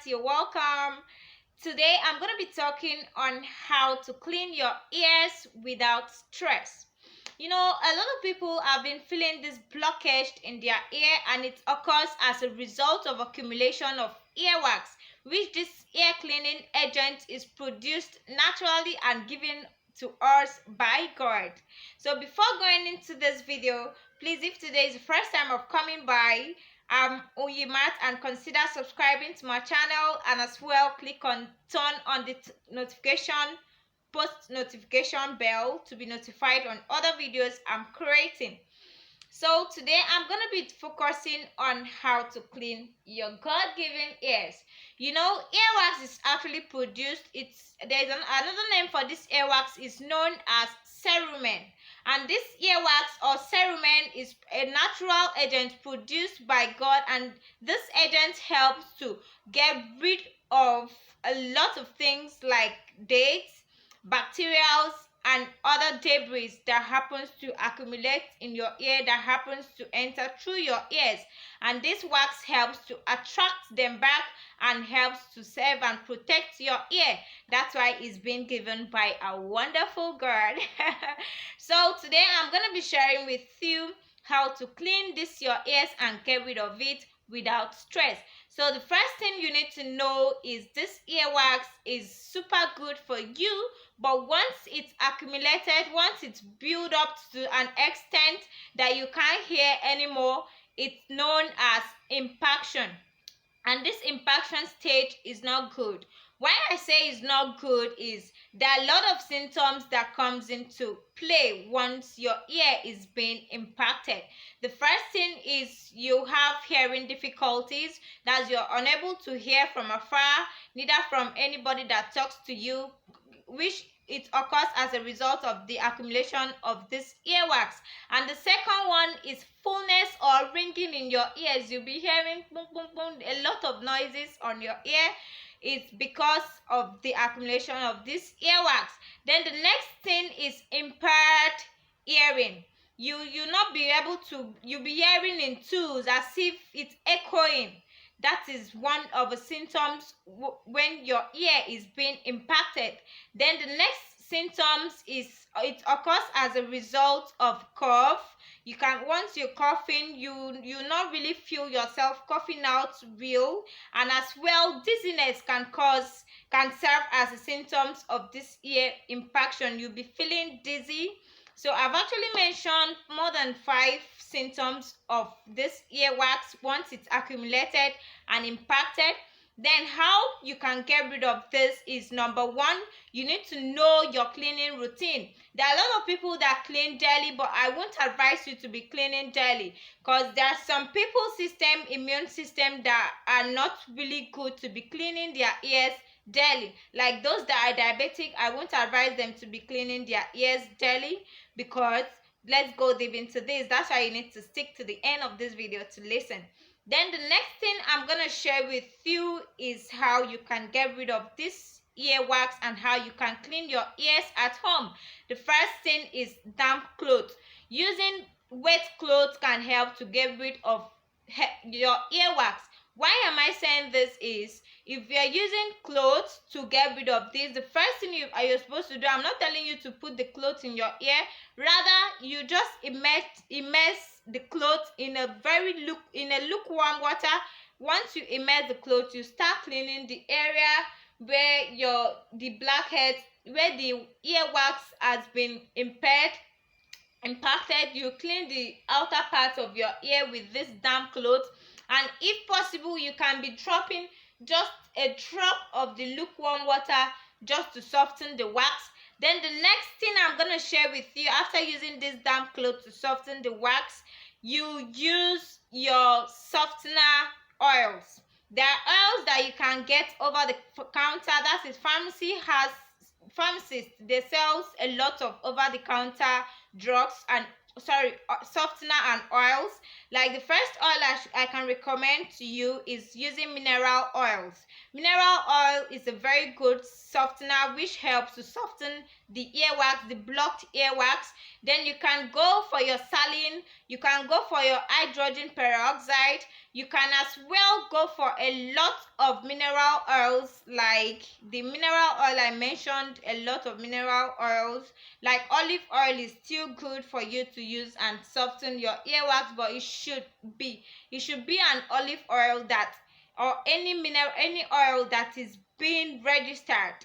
you're welcome. Today I'm going to be talking on how to clean your ears without stress. A lot of people have been feeling this blockage in their ear, and it occurs as a result of accumulation of earwax, which this ear cleaning agent is produced naturally and given to us by God. So before going into this video, please, if today is the first time of coming by, Oyimat, and consider subscribing to my channel, and as well click on turn on the post notification bell to be notified on other videos I'm creating. So today I'm going to be focusing on how to clean your God-given ears. Earwax is actually produced. Another name for this earwax is known as cerumen. And this earwax or cerumen is a natural agent produced by God, and this agent helps to get rid of a lot of things like dates, bacteria, and other debris that happens to accumulate in your ear, that happens to enter through your ears. And this wax helps to attract them back and helps to save and protect your ear. That's why it's been given by a wonderful God. So today I'm going to be sharing with you how to clean your ears and get rid of it without stress. So the first thing you need to know is this earwax is super good for you, but once it's accumulated, once it's built up to an extent that you can't hear anymore, it's known as impaction. And this impaction stage is not good. Why I say it's not good is there are a lot of symptoms that comes into play once your ear is being impacted. The first thing is you have hearing difficulties, that you're unable to hear from afar, neither from anybody that talks to you, which it occurs as a result of the accumulation of this earwax. And the second one is fullness or ringing in your ears. You'll be hearing boom, boom, boom, a lot of noises on your ear. It's because of the accumulation of this earwax. Then the next thing is impaired hearing. You'll be hearing in twos, as if it's echoing. That is one of the symptoms when your ear is being impacted. Then the next symptoms is it occurs as a result of cough. Once you're coughing, you not really feel yourself coughing out real, and as well dizziness can serve as the symptoms of this ear impaction. You'll be feeling dizzy. So I've actually mentioned more than 5 symptoms of this earwax once it's accumulated and impacted. Then how you can get rid of this is, number 1, you need to know your cleaning routine. There are a lot of people that clean daily, but I won't advise you to be cleaning daily, because there are some people's immune system that are not really good to be cleaning their ears daily. Like those that are diabetic, I won't advise them to be cleaning their ears daily, because let's go deep into this. That's why you need to stick to the end of this video to listen. Then the next thing I'm going to share with you is how you can get rid of this earwax and how you can clean your ears at home. The first thing is damp clothes. Using wet clothes can help to get rid of your earwax. Why am I saying this is, if you're using clothes to get rid of this, the first thing you're supposed to do, I'm not telling you to put the clothes in your ear, rather you just immerse the clothes in a lukewarm water. Once you immerse the clothes, you start cleaning the area where the blackheads, where the earwax has been impacted. You clean the outer part of your ear with this damp cloth, and if possible you can be dropping just a drop of the lukewarm water just to soften the wax. Then the next thing I'm going to share with you, after using this damp cloth to soften the wax, you use your softener oils. There are oils that you can get over the counter. That is, pharmacists, they sell a lot of over the counter drugs and softener and oils. Like the first oil I can recommend to you is using mineral oils. Mineral oil is a very good softener which helps to soften the earwax, the blocked earwax. Then you can go for your saline, you can go for your hydrogen peroxide, you can as well go for a lot of mineral oils, like the mineral oil I mentioned. A lot of mineral oils like olive oil is still good for you to use and soften your earwax, but it should be an olive oil that, or any oil that is being registered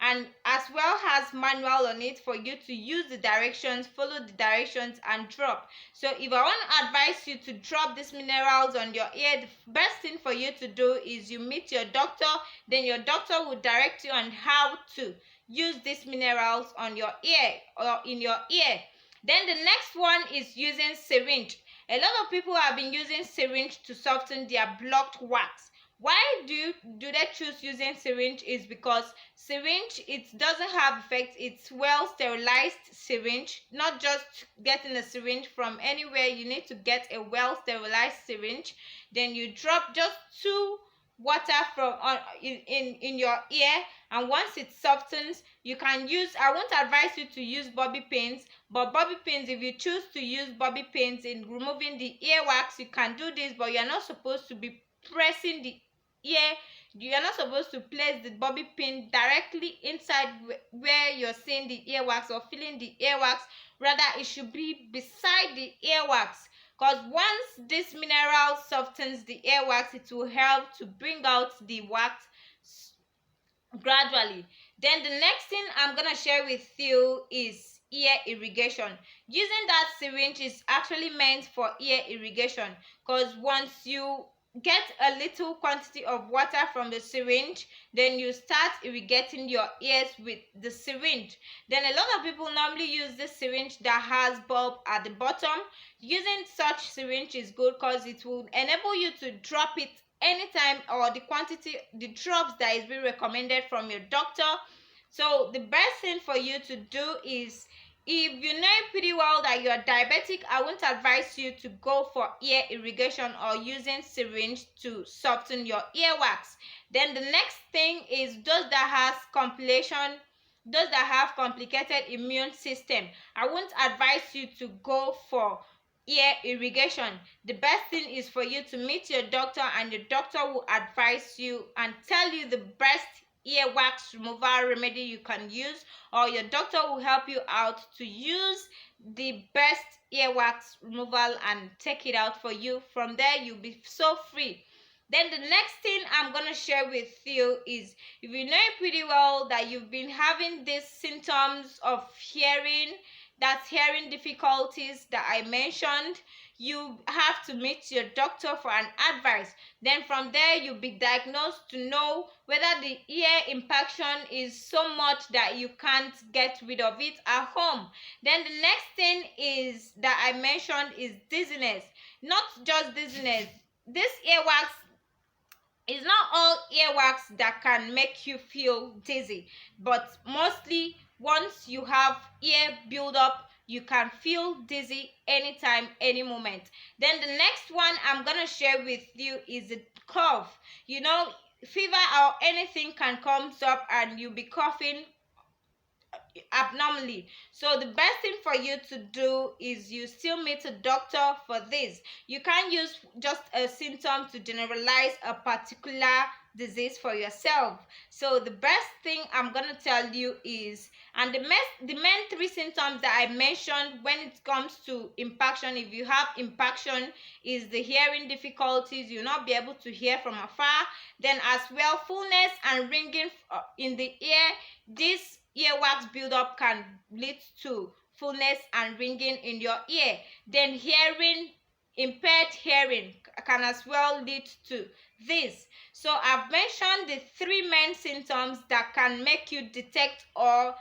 and as well has manual on it for you to use the directions, follow the directions and drop. So if I want to advise you to drop these minerals on your ear, the best thing for you to do is you meet your doctor. Then your doctor will direct you on how to use these minerals on your ear or in your ear. Then the next one is using syringe. A lot of people have been using syringe to soften their blocked wax. Why do they choose using syringe? Is because syringe, it doesn't have effect. It's well sterilized syringe. Not just getting a syringe from anywhere, you need to get a well sterilized syringe. Then you drop just 2 water from in your ear, and once it softens, you can use, I won't advise you to use bobby pins, but bobby pins, if you choose to use bobby pins in removing the earwax, you can do this, but you're not supposed to be pressing the ear. You're not supposed to place the bobby pin directly inside where you're seeing the earwax or feeling the earwax. Rather, it should be beside the earwax, because once this mineral softens the earwax, it will help to bring out the wax gradually. Then the next thing I'm gonna share with you is ear irrigation. Using that syringe is actually meant for ear irrigation, because once you get a little quantity of water from the syringe, then you start irrigating your ears with the syringe. Then a lot of people normally use this syringe that has bulb at the bottom. Using such syringe is good because it will enable you to drop it anytime, or the quantity, the drops that is being recommended from your doctor. So the best thing for you to do is, if you know pretty well that you are diabetic, I won't advise you to go for ear irrigation or using syringe to soften your earwax. Then the next thing is those that have complicated immune system. I won't advise you to go for ear irrigation. The best thing is for you to meet your doctor, and your doctor will advise you and tell you the best earwax removal remedy you can use, or your doctor will help you out to use the best earwax removal and take it out for you. From there, you'll be so free. Then the next thing I'm going to share with you is, if you know pretty well that you've been having these symptoms of hearing, that's hearing difficulties that I mentioned, you have to meet your doctor for an advice. Then from there, you'll be diagnosed to know whether the ear impaction is so much that you can't get rid of it at home. Then the next thing is that I mentioned is dizziness. Not just dizziness. This earwax, it's not all earwax that can make you feel dizzy, but mostly once you have ear buildup, you can feel dizzy anytime, any moment. Then the next one I'm gonna share with you is a cough. You know, fever or anything can come up and you'll be coughing abnormally. So the best thing for you to do is you still meet a doctor for this. You can't use just a symptom to generalize a particular disease for yourself. So the best thing I'm going to tell you is, and the main 3 symptoms that I mentioned when it comes to impaction, if you have impaction, is the hearing difficulties. You'll not be able to hear from afar. Then as well, fullness and ringing in the ear. This earwax buildup can lead to fullness and ringing in your ear. Then impaired hearing can as well lead to this. So I've mentioned the 3 main symptoms that can make you detect or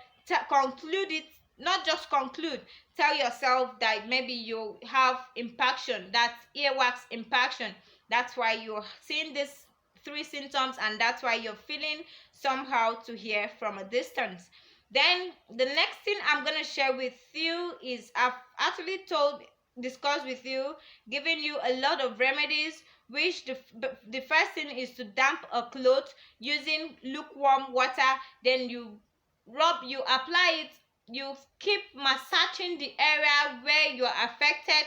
conclude it. Not just conclude, tell yourself that maybe you have impaction, that's earwax impaction. That's why you're seeing these 3 symptoms, and that's why you're feeling somehow to hear from a distance. Then the next thing I'm going to share with you is, I've actually discussed with you, giving you a lot of remedies, which the first thing is to damp a cloth using lukewarm water. Then you apply it you keep massaging the area where you're affected,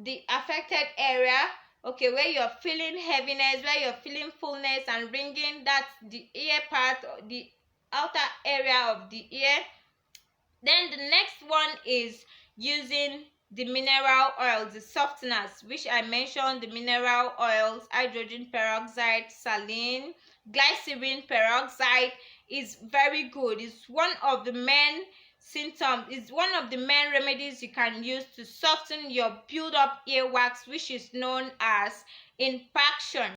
the affected area, okay, where you're feeling heaviness, where you're feeling fullness and ringing. That's the ear part, the outer area of the ear. Then the next one is using the mineral oils, the softeners, which I mentioned. The mineral oils, hydrogen peroxide, saline, glycerin peroxide is very good. It's one of the main symptoms, it's one of the main remedies you can use to soften your build up earwax, which is known as impaction.